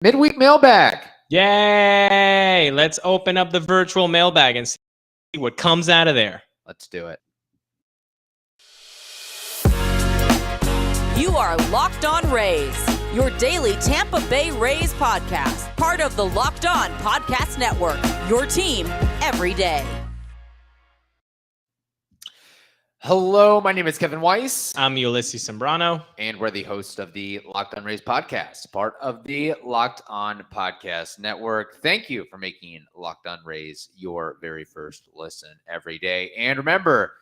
Midweek mailbag. Yay! Let's open up the virtual mailbag and see what comes out of there. Let's do it. You are Locked On Rays, your daily Tampa Bay Rays podcast, part of the Locked On Podcast Network, your team every day. Hello, my name is Kevin Weiss. I'm Ulises Sambrano. And we're the host of the Locked On Rays podcast, part of the Locked On Podcast Network. Thank you for making Locked On Rays your very first listen every day. And remember,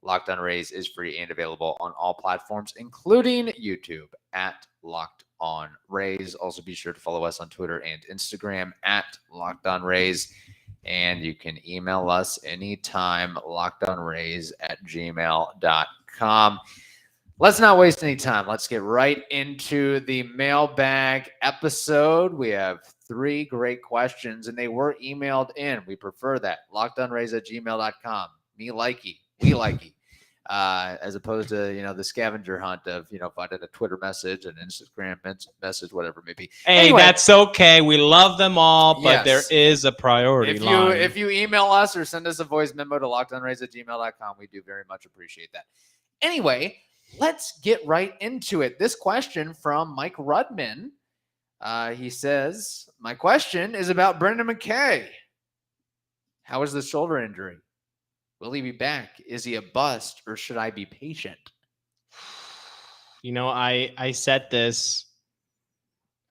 Locked On Rays is free and available on all platforms, including YouTube at Locked On Rays. Also, be sure to follow us on Twitter and Instagram at Locked On Rays. And you can email us anytime, lockedonrays@gmail.com. Let's not waste any time. Let's get right into the mailbag episode. We have 3 great questions, and they were emailed in. We prefer that. lockedonrays@gmail.com. Me likey. We likey. As opposed to, the scavenger hunt of, finding a Twitter message, an Instagram message, whatever it may be. Hey, anyway, that's okay. We love them all, but yes, there is a priority line. If you email us or send us a voice memo to lockedonrays@gmail.com, we do very much appreciate that. Anyway, let's get right into it. This question from Mike Rudman. He says, my question is about Brendan McKay. How is the shoulder injury? Will he be back? Is he a bust, or should I be patient? I said this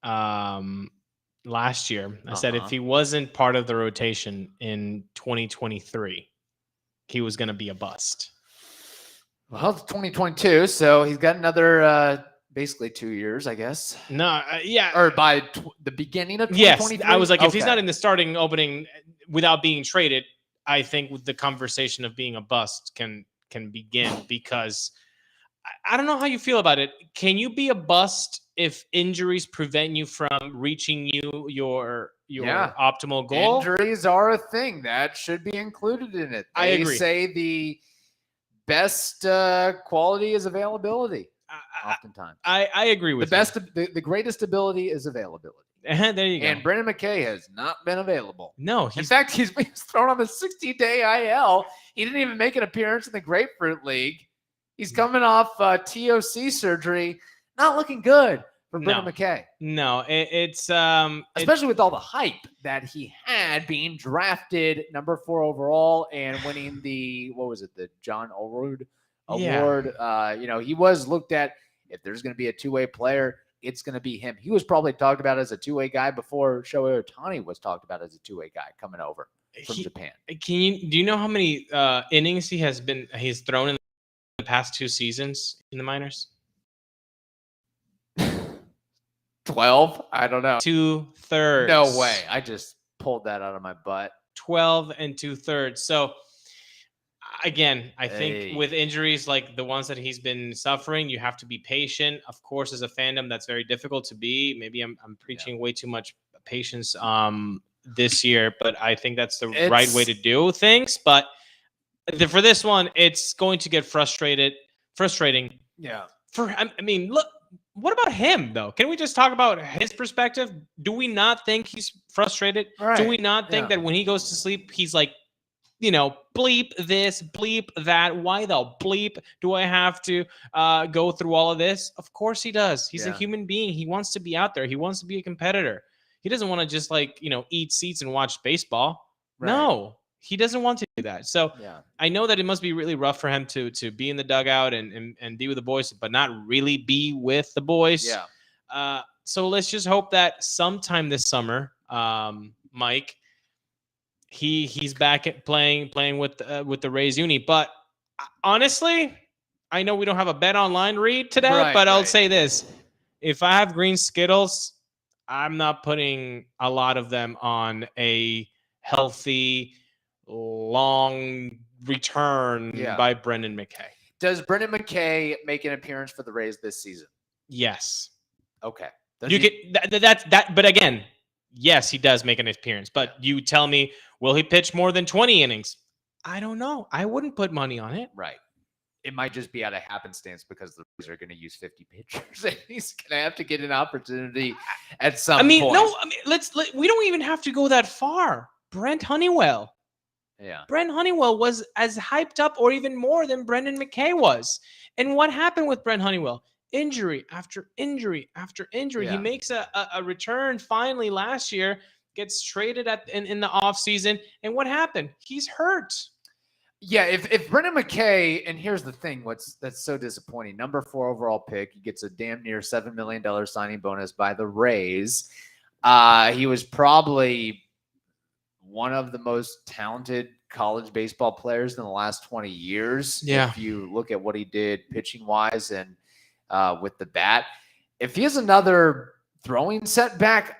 last year. I said if he wasn't part of the rotation in 2023, he was going to be a bust. Well, it's 2022, so he's got another basically 2 years, I guess. No, yeah. Or by the beginning of 2023? Yes, I was like, if he's not in the starting opening without being traded, I think the conversation of being a bust can begin, because I don't know how you feel about it. Can you be a bust if injuries prevent you from reaching your optimal goal? Injuries are a thing that should be included in it. I agree. They say the best quality is availability. Oftentimes, I agree with the greatest ability is availability. There you go. And Brendan McKay has not been available. No, in fact, he's thrown on the 60-day IL. He didn't even make an appearance in the Grapefruit League. He's coming off TOC surgery. Not looking good for Brendan McKay. No, it's especially with all the hype that he had being drafted number 4 overall and winning the John Olerud Award. Yeah. He was looked at, if there's going to be a two-way player, it's going to be him. He was probably talked about as a two-way guy before Shohei Ohtani was talked about as a two-way guy coming over from Japan. Do you know how many innings he's thrown in the past 2 seasons in the minors? 12? I don't know. 2/3. No way. I just pulled that out of my butt. 12 2/3. So again, I think with injuries like the ones that he's been suffering, you have to be patient. Of course, as a fandom, that's very difficult to be. Maybe I'm preaching way too much patience this year, but I think that's the right way to do things. But for this one, it's going to get frustrating. Yeah. Look, what about him though? Can we just talk about his perspective? Do we not think he's frustrated? Right. Do we not think that when he goes to sleep, he's like, bleep this, bleep that. Why the bleep do I have to go through all of this? Of course he does. He's a human being. He wants to be out there. He wants to be a competitor. He doesn't want to just eat seats and watch baseball. Right. No, he doesn't want to do that. So I know that it must be really rough for him to be in the dugout and be with the boys, but not really be with the boys. Yeah. So let's just hope that sometime this summer, Mike, he's back at playing with the Rays uni. But honestly, I know we don't have a Bet Online read today, but I'll say this. If I have green Skittles, I'm not putting a lot of them on a healthy, long return by Brendan McKay. Does Brendan McKay make an appearance for the Rays this season? Yes. Okay. But again, yes, he does make an appearance. But you tell me, will he pitch more than 20 innings? I don't know. I wouldn't put money on it. Right. it might just be out of happenstance because the Rays are going to use 50 pitchers, and he's going to have to get an opportunity at some point. We don't even have to go that far. Brent Honeywell. Yeah. Brent Honeywell was as hyped up or even more than Brendan McKay was. And what happened with Brent Honeywell? Injury after injury after injury. Yeah. He makes a return finally last year, gets traded in the offseason. And what happened? He's hurt. Yeah, if Brendan McKay, and here's the thing, that's so disappointing. Number 4 overall pick, he gets a damn near $7 million signing bonus by the Rays. He was probably one of the most talented college baseball players in the last 20 years. Yeah. If you look at what he did pitching wise and with the bat, if he has another throwing setback,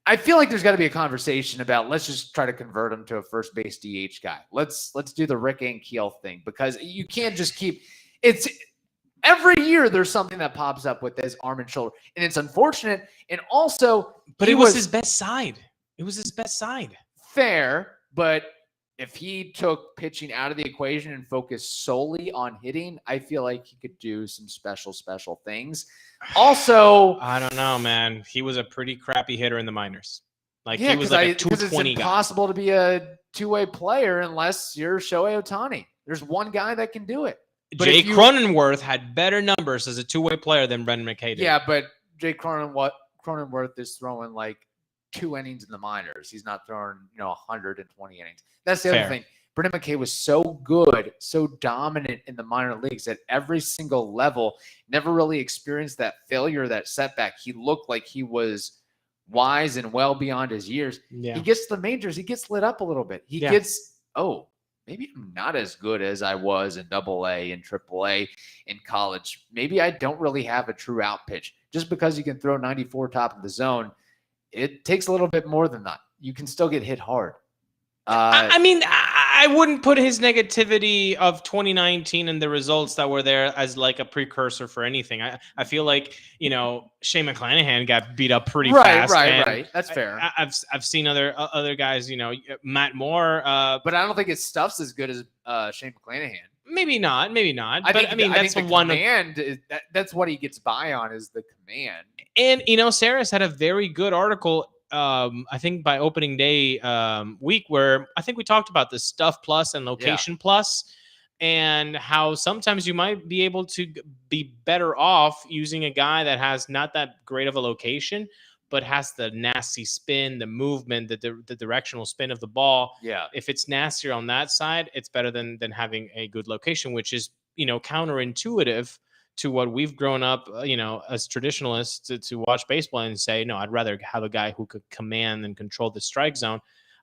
I feel like there's got to be a conversation about, let's just try to convert him to a first base DH guy. Let's do the Rick Ankiel thing, because you can't just keep every year there's something that pops up with his arm and shoulder, and it's unfortunate. And also, but it was his best side. It was his best side. Fair, but if he took pitching out of the equation and focused solely on hitting, I feel like he could do some special things. Also, I don't know, man. He was a pretty crappy hitter in the minors. Like, yeah, he was like a 220 it's guy. impossible to be a two-way player unless you're Shohei Ohtani. There's one guy that can do it. But Jay Cronenworth had better numbers as a two-way player than Brendan McKay did. Yeah, but Jay Cronenworth is throwing like 2 innings in the minors. He's not throwing 120 innings. That's the other thing. Brendan McKay was so good, so dominant in the minor leagues at every single level, never really experienced that failure, that setback. He looked like he was wise and well beyond his years. Yeah. He gets to the majors, he gets lit up a little bit. He gets, maybe I'm not as good as I was in AA and AAA in college. Maybe I don't really have a true out pitch. Just because you can throw 94 top of the zone, it takes a little bit more than that. You can still get hit hard. I wouldn't put his negativity of 2019 and the results that were there as like a precursor for anything. I feel like, Shane McClanahan got beat up pretty fast. Right. That's fair. I've seen other guys, Matt Moore. But I don't think his stuff's as good as Shane McClanahan. Maybe not. That's what he gets by on, is the command. And, Saris had a very good article, I think by opening day week, where I think we talked about the stuff plus and location plus, and how sometimes you might be able to be better off using a guy that has not that great of a location, but has the nasty spin, the movement, the directional spin of the ball. Yeah. If it's nastier on that side, it's better than having a good location, which is, counterintuitive to what we've grown up, as traditionalists to watch baseball and say, no, I'd rather have a guy who could command and control the strike zone.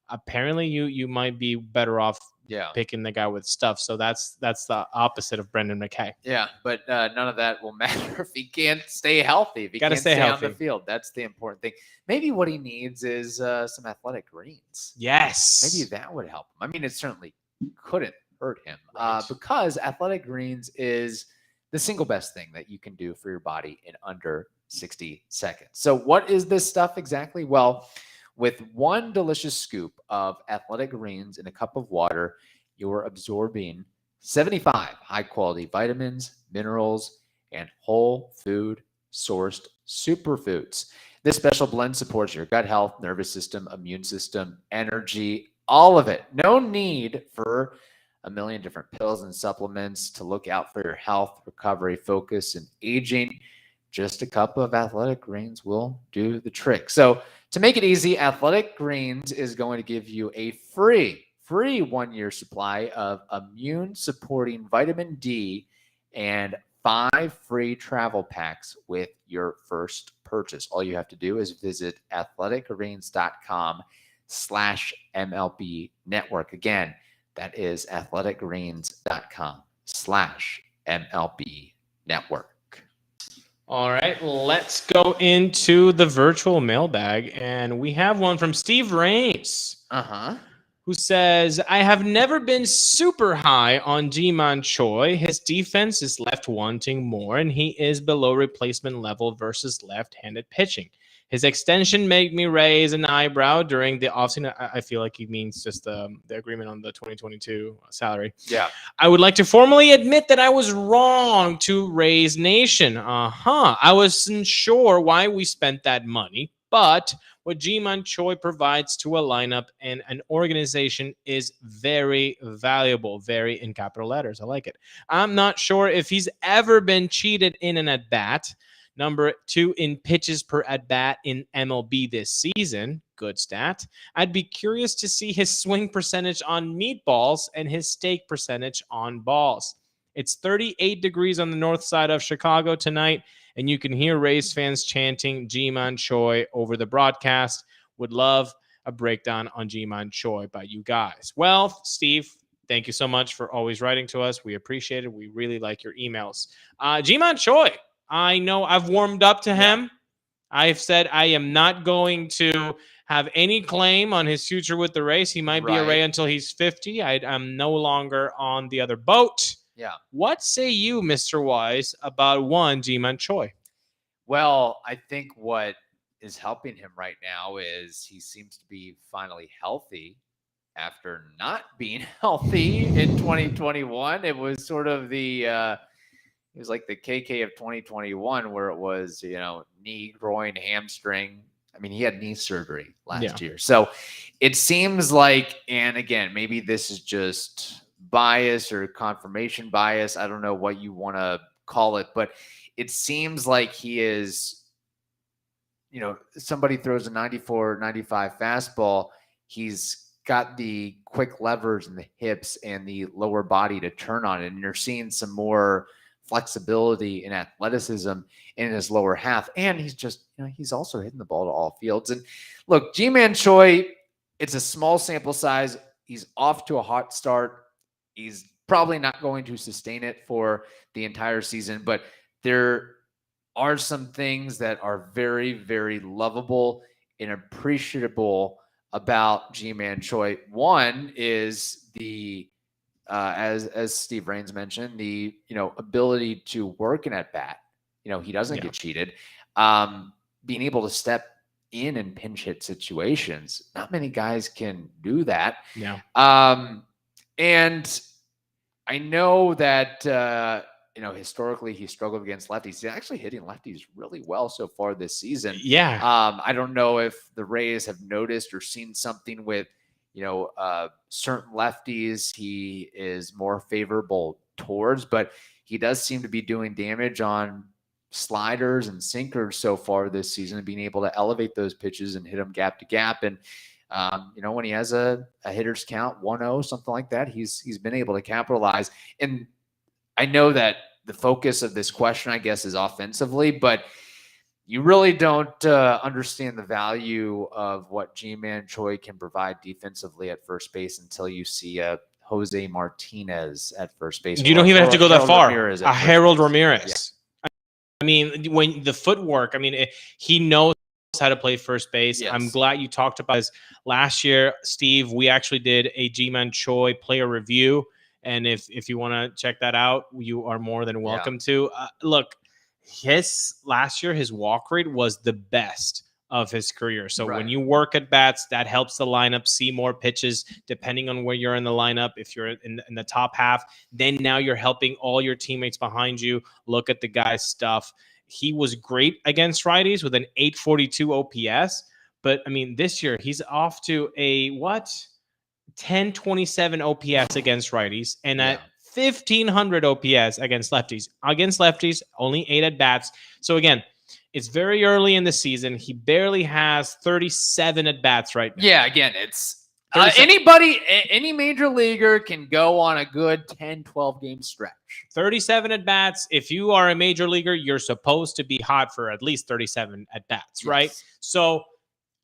Apparently you might be better off picking the guy with stuff. So that's the opposite of Brendan McKay. Yeah, but none of that will matter if he can't stay healthy. If he can't stay healthy on the field, that's the important thing. Maybe what he needs is some athletic greens. Yes. Maybe that would help him. I mean, it certainly couldn't hurt him because athletic greens is the single best thing that you can do for your body in under 60 seconds. So what is this stuff exactly? Well, with one delicious scoop of athletic greens in a cup of water, you're absorbing 75 high-quality vitamins, minerals, and whole food sourced superfoods. This special blend supports your gut health, nervous system, immune system, energy, all of it. No need for a million different pills and supplements to look out for your health, recovery, focus, and aging. Just a cup of athletic greens will do the trick. So to make it easy, Athletic Greens is going to give you a free 1-year supply of immune-supporting vitamin D and 5 free travel packs with your first purchase. All you have to do is visit athleticgreens.com/MLB network. Again, that is athleticgreens.com/MLB network. All right, let's go into the virtual mailbag. And we have one from Steve Rains, who says, I have never been super high on Ji-Man Choi. His defense is left wanting more, and he is below replacement level versus left-handed pitching. His extension made me raise an eyebrow during the offseason. I feel like he means just the agreement on the 2022 salary. Yeah. I would like to formally admit that I was wrong to Rays Nation. I wasn't sure why we spent that money, but what Ji-Man Choi provides to a lineup and an organization is very valuable. Very in capital letters. I like it. I'm not sure if he's ever been cheated in an at-bat. Number 2 in pitches per at-bat in MLB this season. Good stat. I'd be curious to see his swing percentage on meatballs and his steak percentage on balls. It's 38 degrees on the north side of Chicago tonight, and you can hear Rays fans chanting Ji-Man Choi over the broadcast. Would love a breakdown on Ji-Man Choi by you guys. Well, Steve, thank you so much for always writing to us. We appreciate it. We really like your emails. Ji-Man Choi. I know I've warmed up to him. I've said I am not going to have any claim on his future with the Rays. He might be a Ray until he's 50. I'm no longer on the other boat. Yeah. What say you, Mr. Weiss, about one Ji-Man Choi? Well, I think what is helping him right now is he seems to be finally healthy after not being healthy in 2021. It was sort of it was like the KK of 2021 where it was, knee, groin, hamstring. I mean, he had knee surgery last year. So it seems like, and again, maybe this is just bias or confirmation bias. I don't know what you want to call it, but it seems like he is, somebody throws a 94, 95 fastball. He's got the quick levers in the hips and the lower body to turn on it. And you're seeing some more flexibility and athleticism in his lower half. And he's just, he's also hitting the ball to all fields. And look, Ji-Man Choi, it's a small sample size. He's off to a hot start. He's probably not going to sustain it for the entire season, but there are some things that are very, very lovable and appreciable about Ji-Man Choi. One is the as Steve Raines mentioned, the ability to work an at bat. He doesn't get cheated. Being able to step in and pinch hit situations. Not many guys can do that. Yeah. And I know that historically he struggled against lefties. He's actually hitting lefties really well so far this season. Yeah. I don't know if the Rays have noticed or seen something with certain lefties he is more favorable towards, but he does seem to be doing damage on sliders and sinkers so far this season, and being able to elevate those pitches and hit them gap to gap. And when he has a hitter's count 1-0, something like that, he's been able to capitalize. And I know that the focus of this question, I guess, is offensively, but you really don't understand the value of what Ji-Man Choi can provide defensively at first base until you see a Jose Martinez at first base. You don't even have to go that far. Ramirez a Harold Ramirez. Yeah. I mean, when the footwork, he knows how to play first base. Yes. I'm glad you talked about this. Last year, Steve, we actually did a Ji-Man Choi player review. And if you want to check that out, you are more than welcome to. Look, last year, his walk rate was the best of his career. So when you work at bats, that helps the lineup see more pitches depending on where you're in the lineup. If you're in the top half, then now you're helping all your teammates behind you look at the guy's stuff. He was great against righties with an 842 OPS. But, this year he's off to a 1027 OPS against righties and at 1,500 OPS against lefties. Against lefties, only 8 at-bats. So, again, it's very early in the season. He barely has 37 at-bats right now. Yeah, again, it's any major leaguer can go on a good 10, 12-game stretch. 37 at-bats. If you are a major leaguer, you're supposed to be hot for at least 37 at-bats, right? So,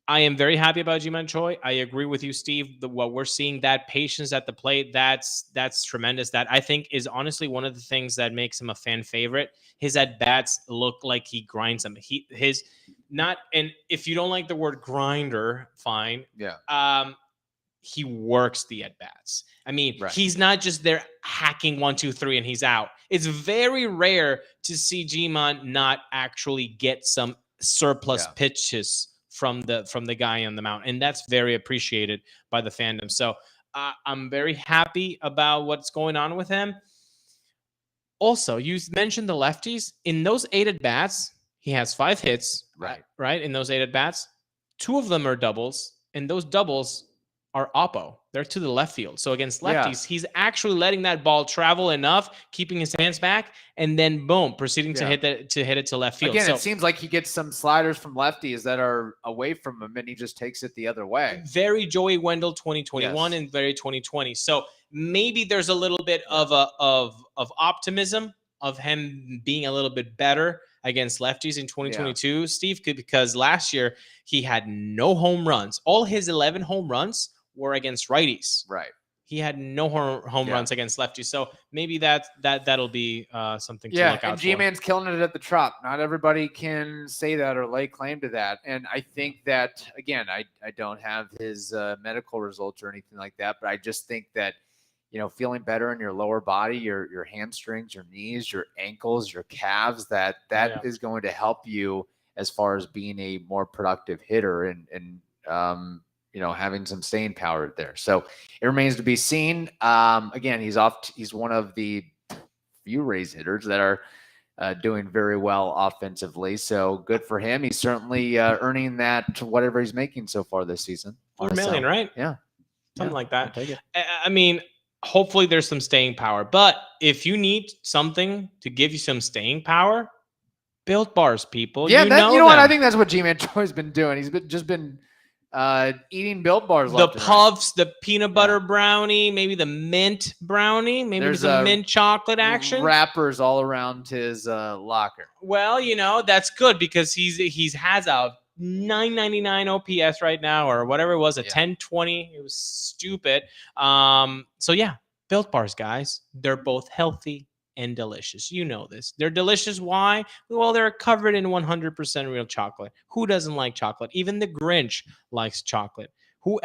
I am very happy about Ji-Man Choi. I agree with you, Steve. What we're seeing, that patience at the plate, that's tremendous. That I think is honestly one of the things that makes him a fan favorite. His at-bats look like he grinds them. And if you don't like the word grinder, fine. Yeah. He works the at-bats. He's not just there hacking 1, 2, 3 and he's out. It's very rare to see Ji-Man not actually get some surplus pitches from the guy on the mound, and that's very appreciated by the fandom. So I'm very happy about what's going on with him. Also, you mentioned the lefties. In those 8 at-bats, he has 5 hits, right? In those 8 at-bats, 2 of them are doubles, and those doubles are oppo. They're to the left field. So against lefties, he's actually letting that ball travel enough, keeping his hands back, and then boom, proceeding to hit it to left field. Again, so, it seems like he gets some sliders from lefties that are away from him, and he just takes it the other way. Very Joey Wendell 2021 and very 2020. So maybe there's a little bit of optimism of him being a little bit better against lefties in 2022, Steve, because last year he had no home runs. All his 11 home runs were against righties. Right. He had no home runs against lefties. So maybe that'll be something to look out for. And G-Man's killing it at the Trop. Not everybody can say that or lay claim to that. And I think that, again, I don't have his medical results or anything like that, but I just think that, feeling better in your lower body, your hamstrings, your knees, your ankles, your calves, that is going to help you as far as being a more productive hitter and having some staying power there. So it remains to be seen. Again, he's one of the few Rays hitters that are doing very well offensively. So good for him. He's certainly earning that whatever he's making so far this season. $4 million, right? Yeah. Something like that. I'll take it. I mean, hopefully there's some staying power. But if you need something to give you some staying power, Built Bars, people. Yeah, you know what? them. I think that's what Ji-Man Choi's been doing. He's been eating Built Bars. The puffs, the peanut butter brownie, maybe the mint brownie, maybe there's a mint chocolate action. Wrappers all around his locker. Well, that's good because he's has a 999 OPS right now, or whatever it was, a 1020. It was stupid. So yeah, Built Bars, guys. They're both healthy and delicious. You know this. They're delicious. Why? Well, they're covered in 100% real chocolate. Who doesn't like chocolate? Even the Grinch likes chocolate. Who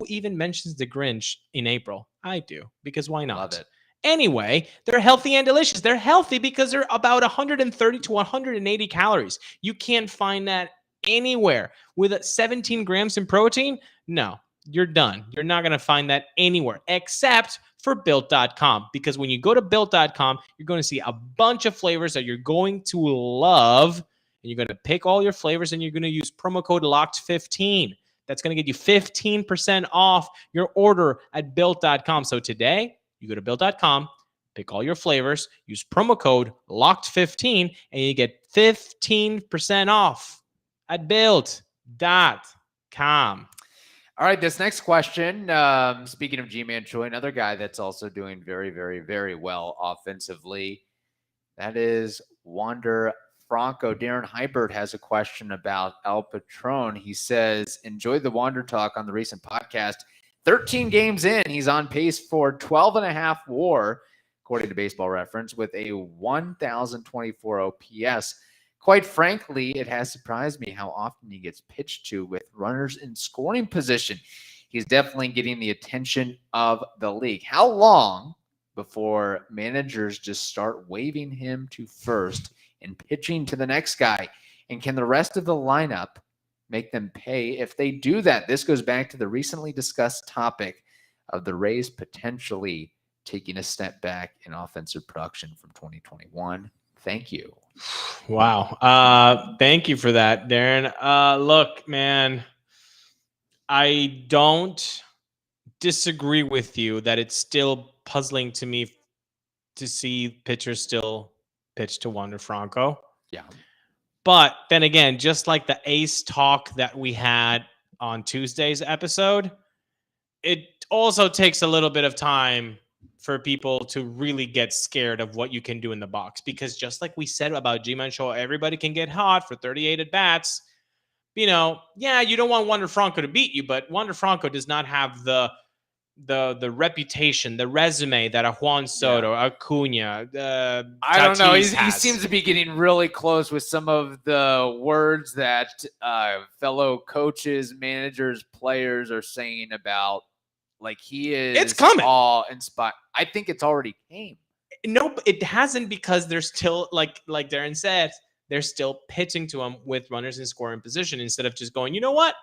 even mentions the Grinch in April? I do, because why not? Love it. Anyway, they're healthy and delicious. They're healthy because they're about 130 to 180 calories. You can't find that anywhere. With 17 grams in protein, no, you're done. You're not going to find that anywhere except for Built.com, because when you go to Built.com, you're going to see a bunch of flavors that you're going to love, and you're going to pick all your flavors, and you're going to use promo code LOCKED15. That's going to get you 15% off your order at Built.com. So today, you go to Built.com, pick all your flavors, use promo code LOCKED15, and you get 15% off at Built.com. All right, this next question, speaking of Ji-Man Choi, another guy that's also doing very, very, very well offensively, that is Wander Franco. Darren Hybert has a question about El Patrón. He says, enjoyed the Wander talk on the recent podcast. 13 games in, he's on pace for 12.5 WAR, according to Baseball Reference, with a 1,024 OPS. Quite frankly, it has surprised me how often he gets pitched to with runners in scoring position. He's definitely getting the attention of the league. How long before managers just start waving him to first and pitching to the next guy? And can the rest of the lineup make them pay if they do that? This goes back to the recently discussed topic of the Rays potentially taking a step back in offensive production from 2021. Thank you. Wow. Thank you for that, Darren. Look, man, I don't disagree with you that it's still puzzling to me to see pitchers still pitch to Wander Franco. Yeah. But then again, just like the ace talk that we had on Tuesday's episode, it also takes a little bit of time for people to really get scared of what you can do in the box. Because just like we said about Ji-Man Choi, everybody can get hot for 38 at-bats. You don't want Wander Franco to beat you, but Wander Franco does not have the reputation, the resume that a Juan Soto, Acuna, I don't know. He has. seems to be getting really close with some of the words that fellow coaches, managers, players are saying about, like, he is it's coming. All inspired. I think it's already came. No, it hasn't, because there's still, like Darren said, they're still pitching to him with runners in scoring position instead of just going, you know what?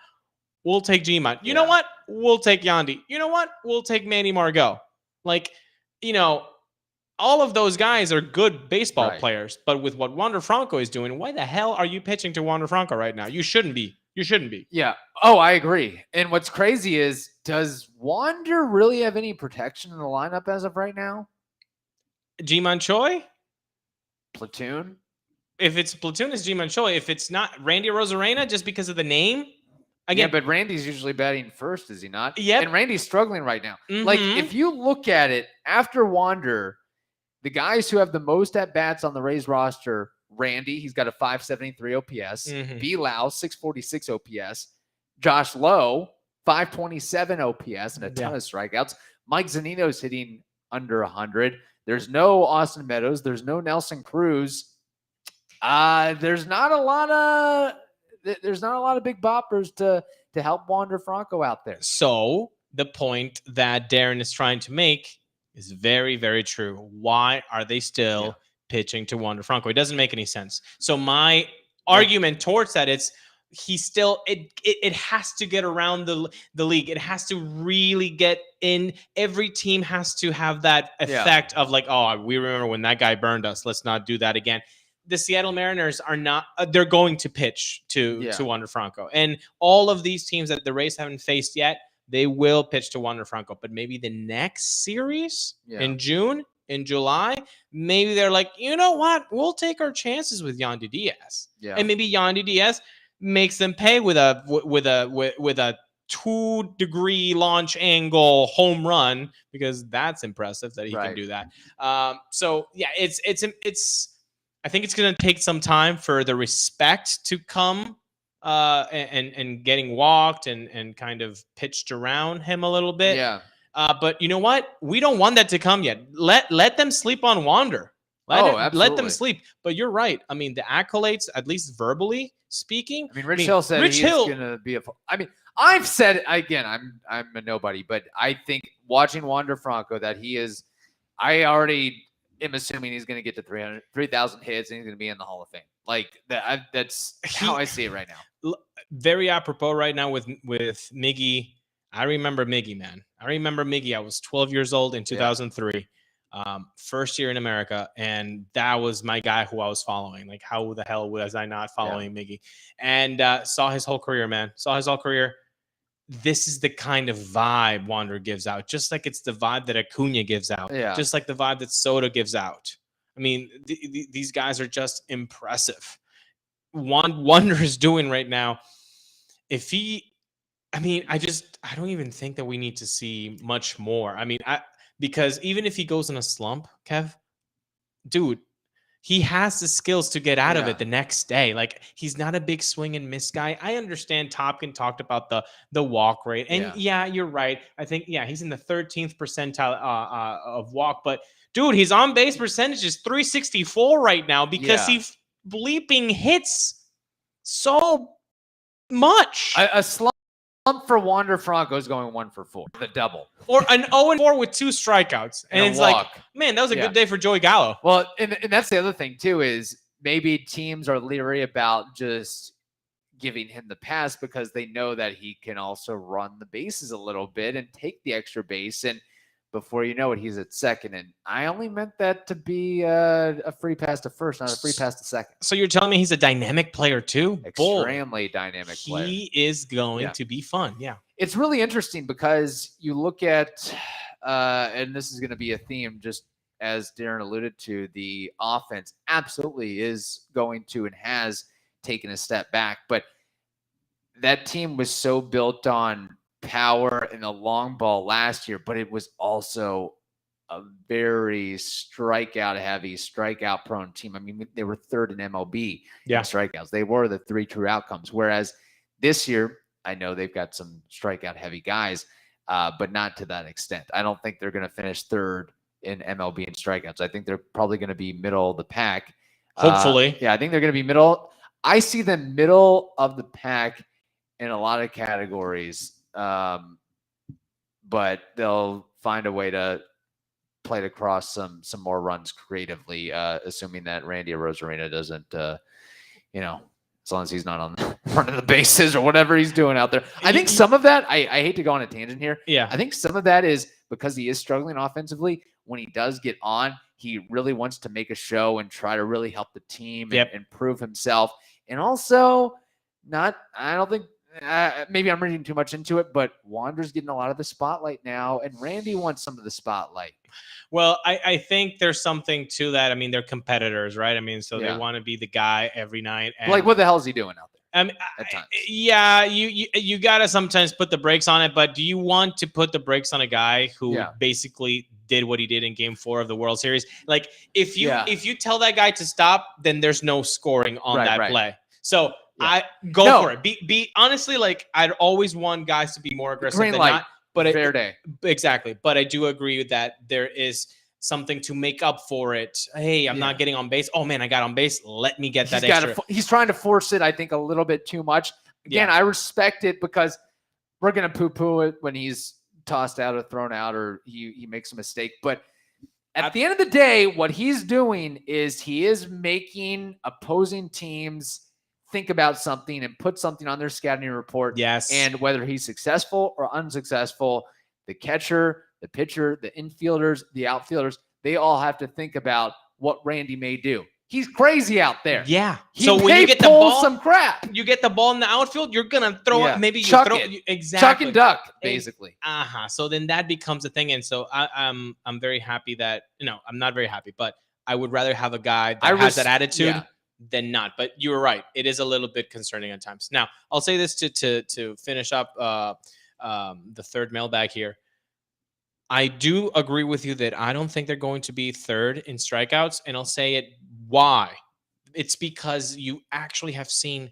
We'll take Ji-Man. You know what? We'll take Yandy. You know what? We'll take Manny Margot. Like, all of those guys are good baseball players, but with what Wander Franco is doing, why the hell are you pitching to Wander Franco right now? You shouldn't be. You shouldn't be. Yeah. Oh, I agree. And what's crazy is, does Wander really have any protection in the lineup as of right now? Ji-Man Choi? Platoon? If it's Platoon, it's Ji-Man Choi. If it's not Randy Arozarena, just because of the name? Again, yeah, but Randy's usually batting first, is he not? Yeah. And Randy's struggling right now. Like, if you look at it, after Wander, the guys who have the most at-bats on the Rays roster, Randy, he's got a 573 OPS. B. Lau, 646 OPS. Josh Lowe, 527 OPS and a ton of strikeouts. Mike Zunino's hitting under 100. There's no Austin Meadows. There's no Nelson Cruz. There's not a lot of big boppers to help Wander Franco out there. So the point that Darren is trying to make is very, very true. Why are they still pitching to Wander Franco? It doesn't make any sense. So my argument towards that is he's still it has to get around the league. It has to really get in. Every team has to have that effect of like, oh, we remember when that guy burned us. Let's not do that again. The Seattle Mariners are not, they're going to pitch to Wander Franco. And all of these teams that the Rays haven't faced yet, they will pitch to Wander Franco. But maybe the next series in June, in July, maybe they're like, you know what? We'll take our chances with Yandy Diaz. Yeah. And maybe Yandy Diaz makes them pay with a 2-degree launch angle home run, because that's impressive that he can do that. So yeah, it's I think it's going to take some time for the respect to come and getting walked and kind of pitched around him a little bit. Yeah. But you know what? We don't want that to come yet. Let them sleep on Wander. Let them sleep. But you're right. I mean, the accolades, at least verbally speaking. I mean, Rich Hill said he's going to be I've said, again, I'm a nobody, but I think watching Wander Franco that he is, I already am assuming he's going to get to 3,000 hits and he's going to be in the Hall of Fame. Like that. That's how I see it right now. Very apropos right now with Miggy. I remember Miggy, man. I remember Miggy. I was 12 years old in 2003. First year in America, and that was my guy who I was following. Like, how the hell was I not following Miggy? And saw his whole career, man. Saw his whole career. This is the kind of vibe Wander gives out, just like it's the vibe that Acuna gives out, just like the vibe that Soto gives out. I mean, these guys are just impressive. Wander is doing right now. I don't even think that we need to see much more. I mean, because even if he goes in a slump, Kev, dude, he has the skills to get out of it the next day. Like, he's not a big swing and miss guy. I understand Topkin talked about the walk rate. And you're right. I think, he's in the 13th percentile of walk. But, dude, his on-base percentage is 364 right now because he bleeping hits so much. A slump for Wander Franco is going 1 for 4, the double. Or an 0-4 with 2 strikeouts. And it's walk. Like, man, that was a good day for Joey Gallo. Well, and that's the other thing, too, is maybe teams are leery about just giving him the pass because they know that he can also run the bases a little bit and take the extra base. And before you know it, he's at second. And I only meant that to be a free pass to first, not a free pass to second. So you're telling me he's a dynamic player too? Extremely dynamic player. He is going to be fun. Yeah. It's really interesting because you look at, and this is going to be a theme, just as Darren alluded to, the offense absolutely is going to and has taken a step back. But that team was so built on power and the long ball last year, but it was also a very strikeout prone team. I mean, they were third in MLB in strikeouts. They were the 3 true outcomes. Whereas this year, I know they've got some strikeout heavy guys, but not to that extent. I don't think they're going to finish third in MLB in strikeouts. I think they're probably going to be middle of the pack. Hopefully. I think they're going to be middle. I see them middle of the pack in a lot of categories. But they'll find a way to play to cross some more runs creatively, assuming that Randy Arozarena as long as he's not on the front of the bases or whatever he's doing out there. I think some of that, I hate to go on a tangent here. Yeah. I think some of that is because he is struggling offensively. When he does get on, he really wants to make a show and try to really help the team and prove himself. And also, I don't think, maybe I'm reading too much into it, but Wander's getting a lot of the spotlight now, and Randy wants some of the spotlight. Well, I think there's something to that. I mean, they're competitors, right? I mean, so they want to be the guy every night. And like, what the hell is he doing out there? I mean, at times? Yeah, you gotta sometimes put the brakes on it, but do you want to put the brakes on a guy who basically did what he did in Game 4 of the World Series? Like, if you tell that guy to stop, then there's no scoring on that play. So I go for it. Be honestly, like, I'd always want guys to be more aggressive than not. But fair day. Exactly. But I do agree that there is something to make up for it. Hey, I'm not getting on base. Oh man, I got on base. Let me get that extra. He's trying to force it, I think, a little bit too much. Again, I respect it because we're going to poo-poo it when he's tossed out or thrown out or he makes a mistake. But at the end of the day, what he's doing is he is making opposing teams think about something and put something on their scouting report. Yes. And whether he's successful or unsuccessful, the catcher, the pitcher, the infielders, the outfielders, they all have to think about what Randy may do. He's crazy out there. Yeah. So when you get the ball, some crap. You get the ball in the outfield, you're gonna throw it. Maybe chuck you throw it. Exactly. Chuck and duck, basically. So then that becomes a thing. And so I'm very happy that, I'm not very happy, but I would rather have a guy that has that attitude than not. But you were right. It is a little bit concerning at times. Now, I'll say this to finish up the third mailbag here. I do agree with you that I don't think they're going to be third in strikeouts, and I'll say it why. It's because you actually have seen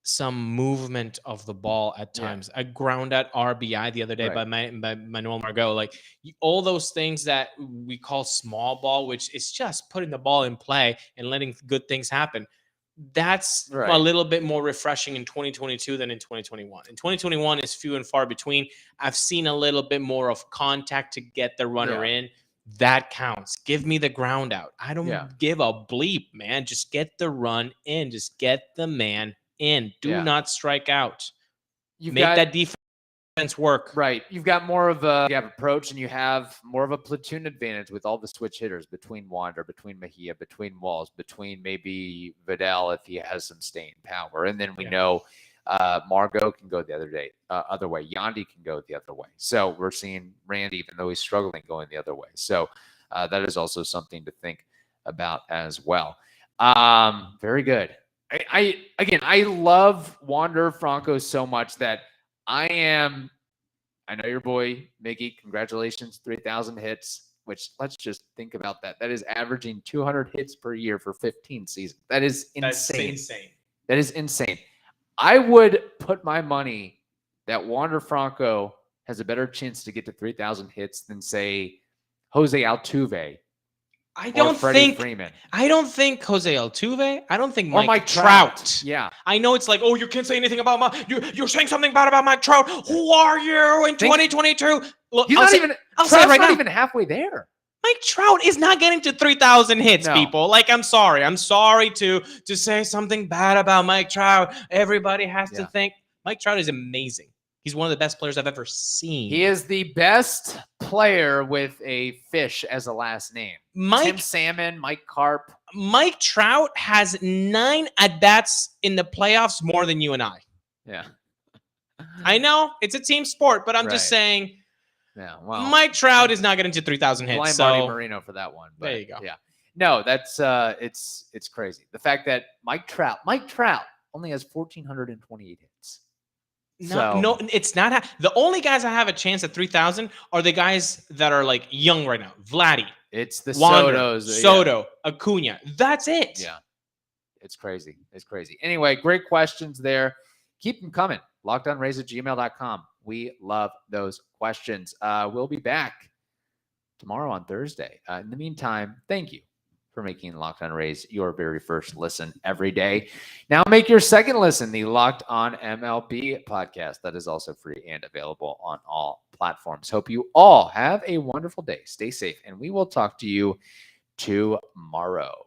some movement of the ball at times. A ground out RBI the other day by Manuel Margot. Like, all those things that we call small ball, which is just putting the ball in play and letting good things happen. That's a little bit more refreshing in 2022 than in 2021. In 2021 is few and far between. I've seen a little bit more of contact to get the runner in. That counts. Give me the ground out. I don't give a bleep, man. Just get the run in. Just get the man in. Do not strike out. Make that defense work. Right. You've got more of a approach, and you have more of a platoon advantage with all the switch hitters between Wander, between M.I.A, between Walls, between maybe Vidal if he has some staying power. And then we know Margot can go the other way. Yandy can go the other way. So we're seeing Randy, even though he's struggling, going the other way. So that is also something to think about as well. Very good. I love Wander Franco so much that I know your boy, Miggy, congratulations, 3,000 hits, which let's just think about that. That is averaging 200 hits per year for 15 seasons. That is insane. That is insane. I would put my money that Wander Franco has a better chance to get to 3,000 hits than, say, Jose Altuve. I don't think Jose Altuve. I don't think Mike Trout. Yeah. I know it's like, oh, you can't say anything about you're saying something bad about Mike Trout. Who are you in 2022? Look, I'll say it right now. Even halfway there. Mike Trout is not getting to 3,000 hits, people. Like, I'm sorry. I'm sorry to say something bad about Mike Trout. Everybody has to think Mike Trout is amazing. He's one of the best players I've ever seen. He is the best player with a fish as a last name. Tim Salmon, Mike Carp. Mike Trout has 9 at-bats in the playoffs more than you and I. Yeah. I know it's a team sport, but I'm just saying. Yeah, well, Mike Trout is not getting to 3,000 hits. Blame Marty Marino for that one. But there you go. Yeah. No, that's it's crazy. The fact that Mike Trout only has 1,428 hits. No, it's not. The only guys that have a chance at 3,000 are the guys that are like young right now. Vladdy. It's the Wander, Soto, Acuna. That's it. Yeah. It's crazy. It's crazy. Anyway, great questions there. Keep them coming. LockedOnRays@gmail.com. We love those questions. We'll be back tomorrow on Thursday. In the meantime, thank you for making Locked On Rays your very first listen every day. Now make your second listen the Locked On MLB podcast. That is also free and available on all platforms. Hope you all have a wonderful day. Stay safe, and we will talk to you tomorrow.